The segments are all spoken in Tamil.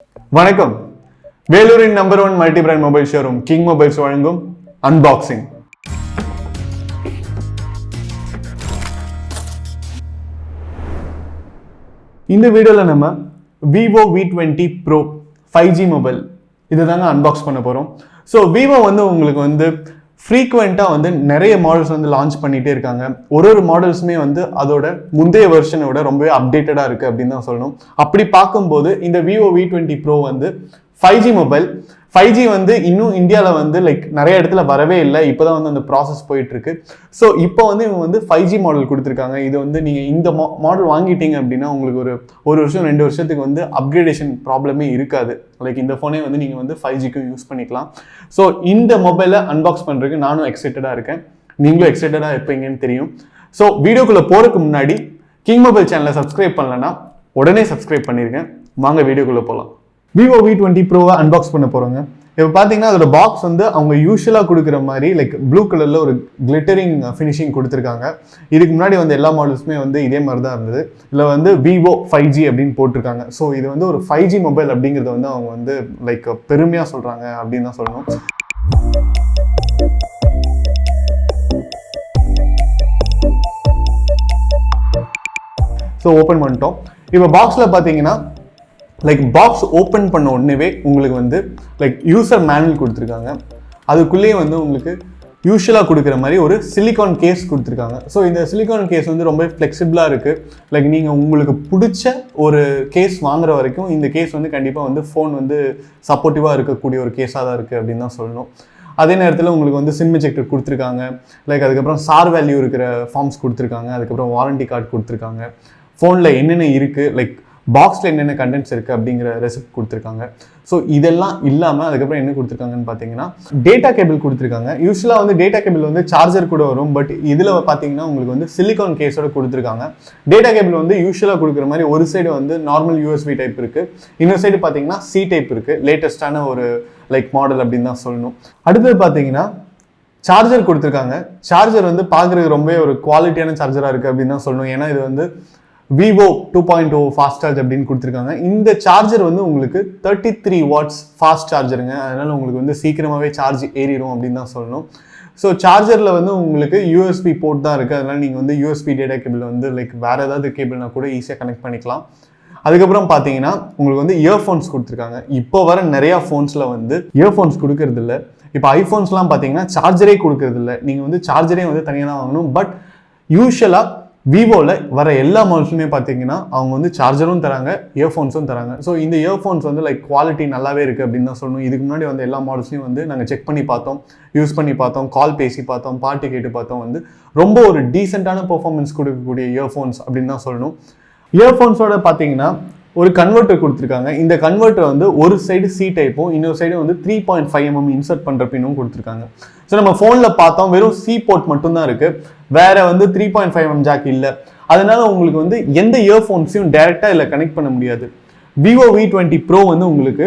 வணக்கம். வேலூரின் number 1 multi brand mobile showroom king mobiles வழங்கும் அன்பாக்சிங். இந்த வீடியோல நம்ம Vivo V20 Pro 5G mobile இதுதாங்க அன்பாக்ஸ் பண்ண போறோம். ஸோ Vivo உங்களுக்கு ஃப்ரீக்வெண்ட்டாக நிறைய மாடல்ஸ் லான்ச் பண்ணிகிட்டே இருக்காங்க. ஒரு மாடல்ஸுமே அதோட முந்தைய வெர்ஷனோட ரொம்பவே அப்டேட்டடாக இருக்குது அப்படின்னு தான் சொல்லணும். அப்படி பார்க்கும்போது இந்த Vivo V20 Pro 5G mobile 5G இன்னும் இந்தியாவில் நிறைய இடத்துல வரவே இல்லை. இப்போ தான் அந்த ப்ராசஸ் போயிட்டுருக்கு. ஸோ இப்போ இவங்க 5G மாடல் கொடுத்துருக்காங்க. இது நீங்கள் இந்த மாடல் வாங்கிட்டீங்க அப்படின்னா உங்களுக்கு ஒரு வருஷம் 2 வருஷத்துக்கு அப்கிரேடேஷன் ப்ராப்ளமே இருக்காது. இந்த ஃபோனே நீங்கள் 5Gக்கும் யூஸ் பண்ணிக்கலாம். ஸோ இந்த மொபைலை அன்பாக்ஸ் பண்ணுறதுக்கு நானும் எக்ஸைட்டடாக இருக்கேன். நீங்களும் எக்ஸைட்டடாக இருப்பீங்கன்னு தெரியும். ஸோ வீடியோக்குள்ளே போகிறதுக்கு முன்னாடி கிங் மொபைல் சேனலை சப்ஸ்கிரைப் பண்ணலன்னா உடனே சப்ஸ்கிரைப் பண்ணியிருக்கேன். வாங்க வீடியோக்குள்ளே போகலாம். Vivo V20 Pro-வை அன்பாக்ஸ் பண்ண போகிறோங்க. இப்போ பார்த்தீங்கன்னா அதோட பாக்ஸ் அவங்க யூஸ்வலாக கொடுக்குற மாதிரி ப்ளூ கலரில் ஒரு கிளிட்டரிங் ஃபினிஷிங் கொடுத்துருக்காங்க. இதுக்கு முன்னாடி எல்லா மாடல்ஸுமே இதே மாதிரி தான் இருந்தது. இதில் Vivo 5G அப்படின்னு போட்டிருக்காங்க. ஸோ இது ஒரு 5G மொபைல் அப்படிங்கிறத அவங்க பெருமையாக சொல்கிறாங்க அப்படின்னு தான் சொல்லணும். ஸோ ஓப்பன் பண்ணிட்டோம். இப்போ பாக்ஸில் பார்த்தீங்கன்னா பாக்ஸ் ஓப்பன் பண்ண உடனேவே உங்களுக்கு யூசர் மேனுவல் கொடுத்துருக்காங்க. அதுக்குள்ளேயே உங்களுக்கு யூஸ்வலாக கொடுக்குற மாதிரி ஒரு சிலிகான் கேஸ் கொடுத்துருக்காங்க. ஸோ இந்த சிலிகான் கேஸ் ரொம்ப ஃப்ளெக்சிபிளாக இருக்குது. நீங்கள் உங்களுக்கு பிடிச்ச ஒரு கேஸ் வாங்குற வரைக்கும் இந்த கேஸ் கண்டிப்பாக ஃபோன் சப்போர்ட்டிவாக இருக்கக்கூடிய ஒரு கேஸாக தான் இருக்குது அப்படின்னு தான் சொல்லணும். அதே நேரத்தில் உங்களுக்கு சிம் எஜெக்டர் கொடுத்துருக்காங்க. அதுக்கப்புறம் சார் வேல்யூ இருக்கிற ஃபார்ம்ஸ் கொடுத்துருக்காங்க. அதுக்கப்புறம் வாரண்டி கார்டு கொடுத்துருக்காங்க. ஃபோனில் என்னென்ன இருக்குது பாக்ஸில் என்னென்ன கண்டென்ட்ஸ் இருக்குது அப்படிங்கிற ரெசிப்ட் கொடுத்துருக்காங்க. ஸோ இதெல்லாம் இல்லாமல் அதுக்கப்புறம் என்ன கொடுத்துருக்காங்கன்னு பார்த்தீங்கன்னா டேட்டா கேபிள் கொடுத்துருக்காங்க. யூஸ்வலாக டேட்டா கேபிள் சார்ஜர் கூட வரும். பட் இதில் பார்த்தீங்கன்னா உங்களுக்கு சிலிகான் கேஸோட கொடுத்துருக்காங்க. டேட்டா கேபிள் யூஸ்வலாக கொடுக்குற மாதிரி ஒரு சைடு நார்மல் USB டைப் இருக்குது. இன்னொரு சைடு பார்த்தீங்கன்னா C டைப் இருக்குது. லேட்டஸ்டான ஒரு மாடல் அப்படின்னு தான் சொல்லணும். அடுத்தது பார்த்தீங்கன்னா சார்ஜர் கொடுத்துருக்காங்க. சார்ஜர் பார்க்குறதுக்கு ரொம்ப ஒரு குவாலிட்டியான சார்ஜராக இருக்குது அப்படின்னு தான் சொல்லணும். ஏன்னா இது Vivo 2.0 ஃபாஸ்ட் சார்ஜ் அப்படின்னு கொடுத்துருக்காங்க. இந்த சார்ஜர் உங்களுக்கு 33 வாட்ஸ் ஃபாஸ்ட் சார்ஜருங்க. அதனால உங்களுக்கு சீக்கிரமாகவே சார்ஜ் ஏறிடும் அப்படின்னு தான் சொல்லணும். ஸோ சார்ஜரில் உங்களுக்கு USB போர்ட் தான் இருக்குது. அதனால் நீங்கள் USB டேட்டா கேபிள் வேறு ஏதாவது கேபிள்னா கூட ஈஸியாக கனெக்ட் பண்ணிக்கலாம். அதுக்கப்புறம் பார்த்தீங்கன்னா உங்களுக்கு இயர்ஃபோன்ஸ் கொடுத்துருக்காங்க. இப்போ வர நிறையா ஃபோன்ஸில் இயர்ஃபோன்ஸ் கொடுக்கறது இல்லை. இப்போ ஐஃபோன்ஸ்லாம் பார்த்தீங்கன்னா சார்ஜரே கொடுக்கறது இல்லை. நீங்கள் சார்ஜரே தனியாக தான் வாங்கணும். பட் யூஸ்வலாக விவோவில் வர எல்லா மாடல்ஸுமே பார்த்தீங்கன்னா அவங்க சார்ஜரும் தராங்க, இயர்ஃபோன்ஸும் தராங்க. ஸோ இந்த இயர்ஃபோன்ஸ் குவாலிட்டி நல்லாவே இருக்குது அப்படின்னு தான் சொல்லணும். இதுக்கு முன்னாடி எல்லா மாடல்ஸையும் நாங்கள் செக் பண்ணி பார்த்தோம், யூஸ் பண்ணி பார்த்தோம், கால் பேசி பார்த்தோம், பாட்டு கேட்டு பார்த்தோம். ரொம்ப ஒரு டீசெண்டான பெர்ஃபார்மன்ஸ் கொடுக்கக்கூடிய இயர்ஃபோன்ஸ் அப்படின்னு தான் சொல்லணும். இயர்ஃபோன்ஸோட பார்த்தீங்கன்னா ஒரு கன்வெர்ட்டர் கொடுத்துருக்காங்க. இந்த கன்வெர்ட்டர் ஒரு சைடு C டைப்பும் இன்னொரு சைடு 3.5mm இன்சர்ட் பண்ணுற பின்னும் கொடுத்துருக்காங்க. ஸோ நம்ம ஃபோனில் பார்த்தோம் வெறும் C போர்ட் மட்டும்தான் இருக்குது. வேற 3.5mm ஜாக் இல்லை. அதனால உங்களுக்கு எந்த இயர்ஃபோன்ஸையும் டைரெக்டாக இதில் கனெக்ட் பண்ண முடியாது. Vivo V20 Pro உங்களுக்கு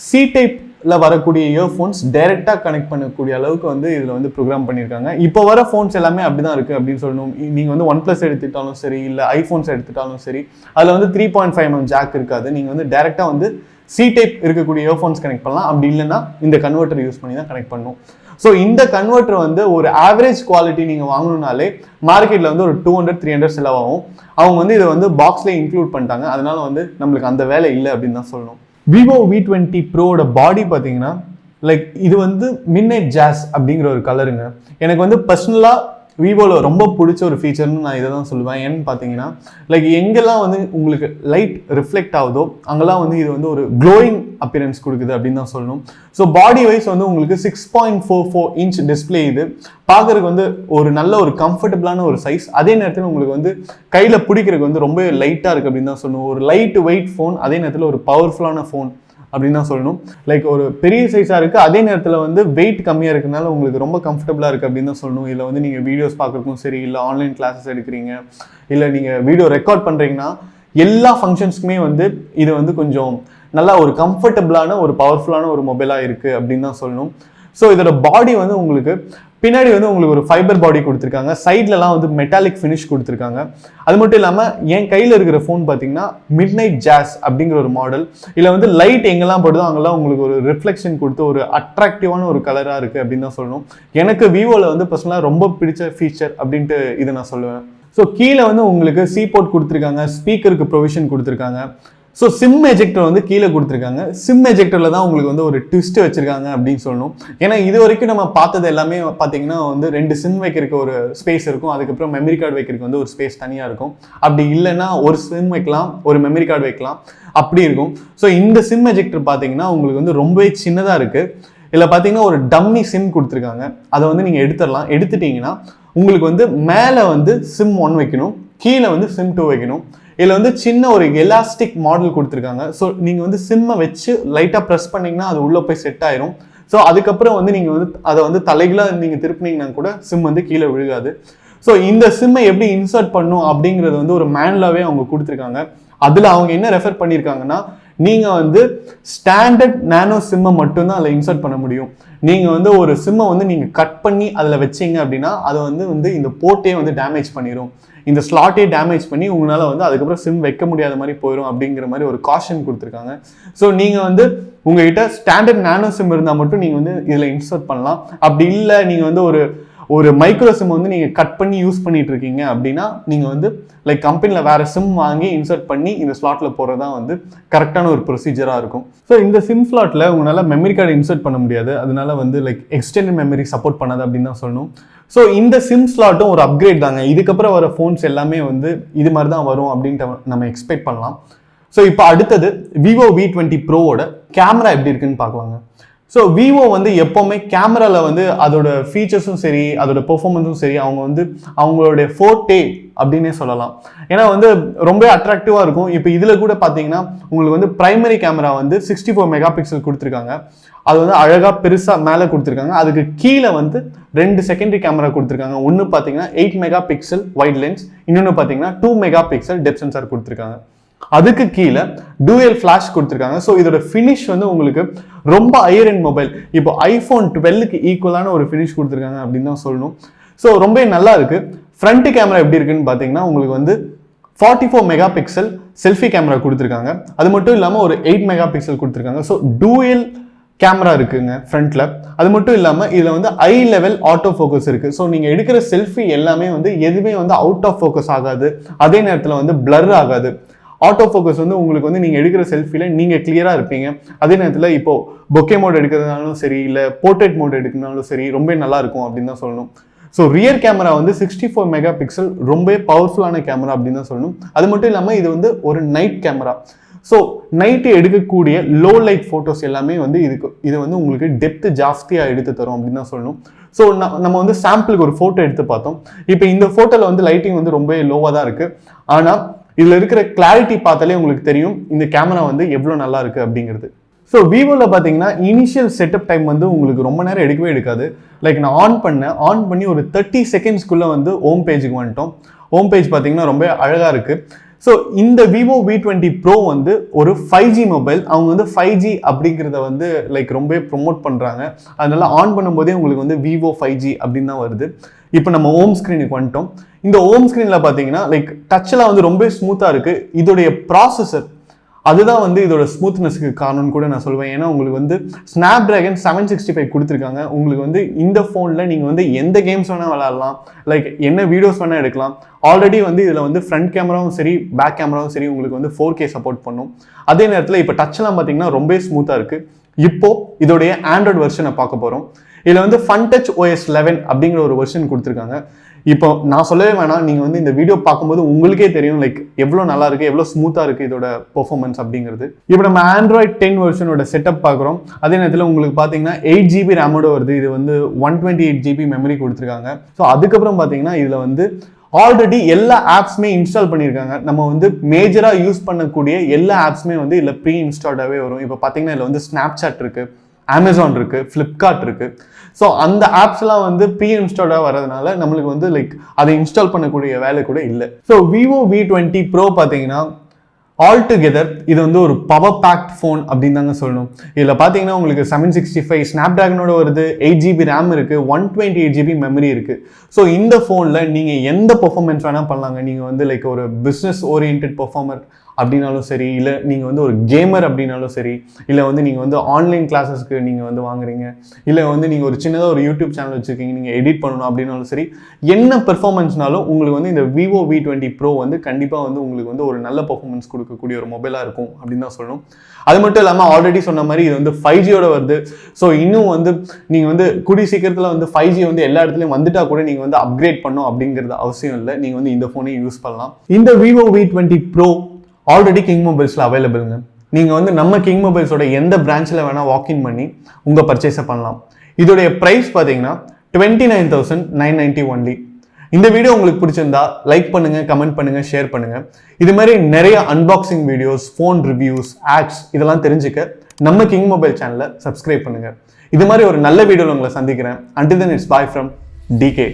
C டைப்ல வரக்கூடிய இயர்ஃபோன்ஸ் டைரெக்டாக கனெக்ட் பண்ணக்கூடிய அளவுக்கு இதில் ப்ரோக்ராம் பண்ணியிருக்காங்க. இப்போ வர ஃபோன்ஸ் எல்லாமே அப்படிதான் இருக்குது அப்படின்னு சொல்லணும். நீங்கள் OnePlus எடுத்துட்டாலும் சரி, இல்லை ஐஃபோன்ஸ் எடுத்துட்டாலும் சரி, அதில் 3.5mm ஜாக் இருக்காது. நீங்கள் டைரெக்டாக C டைப் இருக்கக்கூடிய இயர்ஃபோன்ஸ் கனெக்ட் பண்ணலாம். அப்படி இல்லைன்னா இந்த கன்வெர்ட்டர் யூஸ் பண்ணி தான் கனெக்ட் பண்ணணும். ஸோ இந்த கன்வெர்ட்டர் ஒரு ஆவரேஜ் குவாலிட்டி நீங்கள் வாங்கணும்னாலே மார்க்கெட்டில் ஒரு 200-300 செலவாகும். அவங்க இதை பாக்ஸ்லேயே இன்க்ளூட் பண்ணிட்டாங்க. அதனால நம்மளுக்கு அந்த வேலை இல்லை அப்படின்னு தான் சொல்லணும். Vivo V20 Pro-ஓட பாடி பார்த்தீங்கன்னா இது மிட்நைட் ஜாஸ் அப்படிங்கிற ஒரு கலருங்க. எனக்கு பர்சனலாக விவோவில் ரொம்ப பிடிச்ச ஒரு ஃபீச்சர்னு நான் இதை தான் சொல்லுவேன். ஏன்னு பார்த்தீங்கன்னா எங்கெல்லாம் உங்களுக்கு லைட் ரிஃப்ளெக்ட் ஆகுதோ அங்கெல்லாம் இது ஒரு க்ளோயிங் அப்பியரன்ஸ் கொடுக்குது அப்படின்னு தான் சொல்லணும். ஸோ பாடி வைஸ் உங்களுக்கு 6.44 இன்ச் டிஸ்பிளே. இது பார்க்கறதுக்கு ஒரு நல்ல ஒரு கம்ஃபர்டபுளான ஒரு சைஸ். அதே நேரத்தில் உங்களுக்கு கையில் பிடிக்கிறதுக்கு ரொம்ப லைட்டாக இருக்குது அப்படின்னு தான் சொல்லணும். ஒரு லைட் வெயிட் ஃபோன், அதே நேரத்தில் ஒரு பவர்ஃபுல்லான ஃபோன் அப்படின்னு தான் சொல்லணும். ஒரு பெரிய சைஸாக இருக்குது, அதே நேரத்தில் வெயிட் கம்மியாக இருக்கிறதுனால உங்களுக்கு ரொம்ப கம்ஃபர்டபுளாக இருக்குது அப்படின்னு தான் சொல்லணும். இதில் நீங்கள் வீடியோஸ் பார்க்குறதுக்கும் சரி, இல்லை ஆன்லைன் கிளாஸஸ் எடுக்கிறீங்க, இல்லை நீங்கள் வீடியோ ரெக்கார்ட் பண்ணுறீங்கன்னா எல்லா ஃபங்க்ஷன்ஸ்க்குமே இது கொஞ்சம் நல்லா ஒரு கம்ஃபர்டபுளான ஒரு பவர்ஃபுல்லான ஒரு மொபைலாக இருக்குது அப்படின்னு தான் சொல்லணும். ஸோ இதோட பாடி உங்களுக்கு பின்னாடி வந்து உங்களுக்கு ஒரு ஃபைபர் பாடி கொடுத்துருக்காங்க, சைட்லலாம் வந்து மெட்டாலிக் ஃபினிஷ் கொடுத்துருக்காங்க. அது மட்டும் இல்லாமல் என் கையில் இருக்கிற ஃபோன் பார்த்தீங்கன்னா மிட் நைட் ஜாஸ் அப்படிங்கிற ஒரு மாடல். இதில் வந்து லைட் எங்கெல்லாம் படுதோ அங்கெல்லாம் உங்களுக்கு ஒரு ரிஃப்ளெக்ஷன் கொடுத்து ஒரு அட்ராக்டிவான ஒரு கலராக இருக்குது அப்படின்னு தான் சொல்லணும். எனக்கு விவோவில் வந்து பர்சனலாக ரொம்ப பிடிச்ச ஃபீச்சர் அப்படின்ட்டு இதை நான் சொல்லுவேன். ஸோ கீழே வந்து உங்களுக்கு சி போர்ட் கொடுத்துருக்காங்க, ஸ்பீக்கருக்கு ப்ரொவிஷன் கொடுத்துருக்காங்க. ஸோ சிம் எஜெக்டர் வந்து கீழே கொடுத்துருக்காங்க. சிம் எஜெக்டரில் தான் உங்களுக்கு வந்து ஒரு ட்விஸ்ட் வச்சிருக்காங்க அப்படின்னு சொல்லணும். ஏன்னா இது வரைக்கும் நம்ம பார்த்தது எல்லாமே பார்த்தீங்கன்னா வந்து 2 சிம் வைக்கிறதுக்கு ஒரு ஸ்பேஸ் இருக்கும், அதுக்கப்புறம் மெமரி கார்டு வைக்கிறதுக்கு வந்து ஒரு ஸ்பேஸ் தனியாக இருக்கும். அப்படி இல்லைன்னா ஒரு சிம் வைக்கலாம், ஒரு மெமரி கார்டு வைக்கலாம், அப்படி இருக்கும். ஸோ இந்த சிம் எஜெக்டர் பார்த்தீங்கன்னா உங்களுக்கு வந்து ரொம்பவே சின்னதாக இருக்குது. இதில் பார்த்தீங்கன்னா ஒரு டம்மி சிம் கொடுத்துருக்காங்க, அதை வந்து நீங்கள் எடுத்துடலாம். எடுத்துட்டீங்கன்னா உங்களுக்கு வந்து மேலே வந்து சிம் 1 வைக்கணும், கீழே வந்து சிம் 2 வைக்கணும். இதில் வந்து சின்ன ஒரு எலாஸ்டிக் மாடல் கொடுத்துருக்காங்க. ஸோ நீங்கள் வந்து சிம்மை வச்சு லைட்டாக ப்ரெஸ் பண்ணிங்கன்னா அது உள்ளே போய் செட் ஆயிரும். ஸோ அதுக்கப்புறம் வந்து நீங்கள் வந்து அதை வந்து தலைகளாக நீங்கள் திருப்பினீங்கன்னா கூட சிம் வந்து கீழே விழுகாது. ஸோ இந்த சிம்மை எப்படி இன்சர்ட் பண்ணும் அப்படிங்கிறது வந்து ஒரு மேனுவலாகவே அவங்க கொடுத்துருக்காங்க. அதில் அவங்க என்ன ரெஃபர் பண்ணியிருக்காங்கன்னா, நீங்கள் வந்து ஸ்டாண்டர்ட் நானோ சிம்மை மட்டும்தான் அதில் இன்சர்ட் பண்ண முடியும். நீங்கள் வந்து ஒரு சிம்மை வந்து நீங்கள் கட் பண்ணி அதில் வச்சிங்க அப்படின்னா அதை வந்து இந்த போர்ட்டே வந்து டேமேஜ் பண்ணிடும், இந்த ஸ்லாட்டே டேமேஜ் பண்ணி உங்களால் வந்து அதுக்கப்புறம் சிம் வைக்க முடியாத மாதிரி போயிடும் அப்படிங்கிற மாதிரி ஒரு காஷன் கொடுத்துருக்காங்க. ஸோ நீங்கள் வந்து உங்ககிட்ட ஸ்டாண்டர்ட் நானோ சிம் இருந்தால் மட்டும் நீங்கள் வந்து இதில் இன்சர்ட் பண்ணலாம். அப்படி இல்லை நீங்கள் வந்து ஒரு மைக்ரோ சிம் வந்து நீங்கள் கட் பண்ணி யூஸ் பண்ணிட்டு இருக்கீங்க அப்படின்னா நீங்கள் வந்து லைக் கம்பெனியில் வேறு சிம் வாங்கி இன்சர்ட் பண்ணி இந்த ஸ்லாட்டில் போகிறது தான் வந்து கரெக்டான ஒரு ப்ரொசீஜராக இருக்கும். ஸோ இந்த சிம் ஸ்லாட்டில் உங்களால் மெமரி கார்டு இன்சர்ட் பண்ண முடியாது, அதனால வந்து லைக் எக்ஸ்டெண்டட் மெமரி சப்போர்ட் பண்ணாது அப்படின்னு தான் சொல்லணும். ஸோ இந்த சிம் ஸ்லாட்டும் ஒரு அப்கிரேட் தாங்க. இதுக்கப்புறம் வர ஃபோன்ஸ் எல்லாமே வந்து இது மாதிரி தான் வரும் அப்படின்ட்டு நம்ம எக்ஸ்பெக்ட் பண்ணலாம். ஸோ இப்போ அடுத்தது Vivo V20 Proவோட கேமரா எப்படி இருக்குன்னு பார்க்கலாங்க. ஸோ விவோ வந்து எப்போவுமே கேமராவில் வந்து அதோட ஃபீச்சர்ஸும் சரி, அதோட பெர்ஃபார்மன்ஸும் சரி, அவங்க வந்து அவங்களுடைய ஃபோர்டே அப்படின்னே சொல்லலாம். ஏன்னா வந்து ரொம்ப அட்ராக்டிவாக இருக்கும். இப்போ இதில் கூட பார்த்தீங்கன்னா உங்களுக்கு வந்து பிரைமரி கேமரா வந்து 64 மெகா பிக்சல் கொடுத்துருக்காங்க. அது வந்து அழகாக பெருசாக மேலே கொடுத்துருக்காங்க. அதுக்கு கீழே வந்து 2 செகண்டரி கேமரா கொடுத்துருக்காங்க. ஒன்று பார்த்தீங்கன்னா 8 மெகா பிக்சல் வைட் லென்ஸ், இன்னொன்று பார்த்தீங்கன்னா 2 மெகா பிக்சல் டெப்த் சென்சார் கொடுத்துருக்காங்க. அதுக்கு கீழே டூயல் ஃபிளாஷ் கொடுத்துருக்காங்க. ஸோ இதோட ஃபினிஷ் வந்து உங்களுக்கு ரொம்ப ஹையர் எண்ட் மொபைல், இப்போ iPhone 12க்கு ஈக்குவலான ஒரு ஃபினிஷ் கொடுத்துருக்காங்க அப்படின்னு தான் சொல்லணும். ஸோ ரொம்ப நல்லா இருக்கு. ஃப்ரண்ட் கேமரா எப்படி இருக்குன்னு பார்த்தீங்கன்னா உங்களுக்கு வந்து 44 மெகா பிக்சல் செல்ஃபி கேமரா கொடுத்துருக்காங்க. அது மட்டும் இல்லாமல் ஒரு 8 மெகா பிக்சல் கொடுத்துருக்காங்க. ஸோ டூயல் கேமரா இருக்குங்க ஃப்ரண்ட்ல. அது மட்டும் இல்லாமல் இதில் வந்து ஐ லெவல் ஆட்டோ ஃபோக்கஸ் இருக்கு. ஸோ நீங்கள் எடுக்கிற செல்ஃபி எல்லாமே வந்து எதுவுமே வந்து அவுட் ஆஃப் ஃபோக்கஸ் ஆகாது, அதே நேரத்தில் வந்து பிளர் ஆகாது. ஆட்டோ ஃபோக்கஸ் வந்து உங்களுக்கு வந்து நீங்கள் எடுக்கிற செல்ஃபியில் நீங்கள் கிளியராக இருப்பீங்க. அதே நேரத்தில் இப்போ பொக்கே மோட் எடுக்கிறதுனாலும் சரி, இல்லை போர்ட்ரேட் மோட் எடுக்கிறதுனாலும் சரி, ரொம்ப நல்லா இருக்கும் அப்படின்னு தான் சொல்லணும். ஸோ ரியர் கேமரா வந்து 64 மெகா பிக்சல் ரொம்ப பவர்ஃபுல்லான கேமரா அப்படின்னு தான் சொல்லணும். அது மட்டும் இல்லாமல் இது வந்து ஒரு நைட் கேமரா. ஸோ நைட்டு எடுக்கக்கூடிய லோ லைட் ஃபோட்டோஸ் எல்லாமே வந்து இது வந்து உங்களுக்கு டெப்த் ஜாஸ்தியாக எடுத்து தரும் அப்படின்னு தான் சொல்லணும். ஸோ நம்ம வந்து சாம்பிளுக்கு ஒரு ஃபோட்டோ எடுத்து பார்த்தோம். இப்போ இந்த ஃபோட்டோவில் வந்து லைட்டிங் வந்து ரொம்ப லோவாக தான் இருக்குது. ஆனால் இதில் இருக்கிற கிளாரிட்டி பார்த்தாலே உங்களுக்கு தெரியும் இந்த கேமரா வந்து எவ்வளோ நல்லா இருக்குது அப்படிங்கிறது. ஸோ விவோவில் பார்த்தீங்கன்னா இனிஷியல் செட்டப் டைம் வந்து உங்களுக்கு ரொம்ப நேரம் எடுக்கவே எடுக்காது. லைக் நான் ஆன் பண்ணி ஒரு 30 செகண்ட்ஸ்க்குள்ளே வந்து ஹோம் பேஜுக்கு வந்துட்டோம். ஹோம் பேஜ் பார்த்தீங்கன்னா ரொம்ப அழகாக இருக்குது. ஸோ இந்த Vivo V20 Pro வந்து ஒரு 5G மொபைல். அவங்க வந்து 5G அப்படிங்கிறத வந்து லைக் ரொம்ப ப்ரொமோட் பண்ணுறாங்க. அதனால ஆன் பண்ணும்போதே உங்களுக்கு வந்து Vivo 5G அப்படின்னு தான் வருது. இப்போ நம்ம ஹோம் ஸ்க்ரீனுக்கு வந்துட்டோம். இந்த ஹோம் ஸ்க்ரீனில் பார்த்தீங்கன்னா லைக் டச்செலாம் வந்து ரொம்ப ஸ்மூத்தாக இருக்குது. இதோடைய ப்ராசஸர் அதுதான் வந்து இதோட ஸ்மூத்னஸ்க்கு காரணம்னு கூட நான் சொல்லுவேன். ஏன்னா உங்களுக்கு வந்து Snapdragon 765 கொடுத்துருக்காங்க. உங்களுக்கு வந்து இந்த ஃபோனில் நீங்கள் வந்து எந்த கேம்ஸ் வேணால் விளையாடலாம், லைக் என்ன வீடியோஸ் வேணால் எடுக்கலாம். ஆல்ரெடி வந்து இதில் வந்து ஃப்ரண்ட் கேமராவும் சரி, பேக் கேமராவும் சரி உங்களுக்கு வந்து 4K சப்போர்ட் பண்ணும். அதே நேரத்தில் இப்போ டச்செலாம் பார்த்தீங்கன்னா ரொம்ப ஸ்மூத்தாக இருக்குது. இப்போ இதோடைய ஆண்ட்ராய்டு வெர்ஷனை பார்க்க போகிறோம். இதில் வந்து FunTouch OS 11 அப்படிங்கிற ஒரு வெர்ஷன் கொடுத்துருக்காங்க. இப்போ நான் சொல்லவே வேணாம், நீங்கள் வந்து இந்த வீடியோ பார்க்கும்போது உங்களுக்கே தெரியும் லைக் எவ்வளோ நல்லா இருக்குது, எவ்வளோ ஸ்மூத்தாக இருக்குது இதோட பெர்ஃபார்மன்ஸ் அப்படிங்கிறது. இப்போ நம்ம ஆண்ட்ராய்ட் 10 வெர்ஷனோட செட்டப் பார்க்குறோம். அதே நேரத்தில் உங்களுக்கு பார்த்தீங்கன்னா 8GB ரேமோட வருது. இது வந்து 128GB மெமரி கொடுத்துருக்காங்க. ஸோ அதுக்கப்புறம் பார்த்தீங்கன்னா இதில் வந்து ஆல்ரெடி எல்லா ஆப்ஸுமே இன்ஸ்டால் பண்ணியிருக்காங்க. நம்ம வந்து மேஜராக யூஸ் பண்ணக்கூடிய எல்லா ஆப்ஸுமே வந்து இதில் ப்ரீ இன்ஸ்டால்டாகவே வரும். இப்போ பார்த்தீங்கன்னா இதில் வந்து ஸ்னாப்சாட் இருக்குது, அமேசான் இருக்குது, ஃப்ளிப்கார்ட் இருக்குது. ஸோ அந்த ஆப்ஸ்லாம் வந்து ப்ரீ இன்ஸ்டால்டாக வரதுனால நம்மளுக்கு வந்து லைக் அதை இன்ஸ்டால் பண்ணக்கூடிய வேலை கூட இல்லை. ஸோ Vivo V20 Pro பார்த்தீங்கன்னா ஆல் டுகெதர் இது வந்து ஒரு பவர் பேக்ட் ஃபோன் அப்படின்னு தாங்க சொல்லணும். இதில் பார்த்தீங்கன்னா உங்களுக்கு 765 ஸ்னாப் ட்ராகனோட வருது, 8GB ரேம் இருக்குது, 128GB மெமரி இருக்குது. ஸோ இந்த ஃபோனில் நீங்கள் எந்த பெர்ஃபார்மன்ஸ் வேணால் பண்ணலாங்க. நீங்கள் வந்து லைக் ஒரு பிஸ்னஸ் ஓரியன்ட் பெர்ஃபார்மர் அப்படின்னாலும் சரி, இல்லை நீங்கள் வந்து ஒரு கேமர் அப்படின்னாலும் சரி, இல்லை வந்து நீங்கள் வந்து ஆன்லைன் கிளாஸஸ்க்கு நீங்கள் வந்து வாங்குறீங்க, இல்லை வந்து நீங்கள் ஒரு சின்னதாக ஒரு யூடியூப் சேனல் வச்சுருக்கீங்க, நீங்கள் எடிட் பண்ணணும் அப்படின்னாலும் சரி, என்ன பெர்ஃபார்மன்ஸ்னாலும் உங்களுக்கு வந்து இந்த Vivo V20 Pro வந்து கண்டிப்பாக வந்து உங்களுக்கு வந்து ஒரு நல்ல பெர்ஃபார்மன்ஸ் கொடுக்கக்கூடிய ஒரு மொபைலாக இருக்கும் அப்படின்னு தான் சொல்லணும். அது மட்டும் இல்லாமல் ஆல்ரெடி சொன்ன மாதிரி இது வந்து 5Gயோட வருது. ஸோ இன்னும் வந்து நீங்கள் வந்து கூடிய சீக்கிரத்தில் வந்து 5G வந்து எல்லா இடத்துலையும் வந்துட்டா கூட நீங்கள் வந்து அப்கிரேட் பண்ணணும் அப்படிங்கிறது அவசியம் இல்லை. நீங்கள் வந்து இந்த ஃபோனையும் யூஸ் பண்ணலாம். இந்த Vivo V20 Pro already king மொபைல்ஸில் அவைலபிள்ங்க. நீங்கள் வந்து நம்ம கிங் மொபைல்ஸோட எந்த பிரான்ச்சில் வேணால் வாக்இன் பண்ணி உங்கள் பர்ச்சேஸை பண்ணலாம். இதோடைய ப்ரைஸ் பார்த்தீங்கன்னா 29,990 ஒன்லி. இந்த வீடியோ உங்களுக்கு பிடிச்சிருந்தா லைக் பண்ணுங்கள், கமெண்ட் பண்ணுங்கள், ஷேர் பண்ணுங்கள். இது மாதிரி நிறைய unboxing videos, phone reviews, ads இதெல்லாம் தெரிஞ்சுக்க நம்ம கிங் மொபைல் சேனலை சப்ஸ்கிரைப் பண்ணுங்கள். இது மாதிரி ஒரு நல்ல வீடியோவில் உங்களை சந்திக்கிறேன். Until then, it's bye from DK.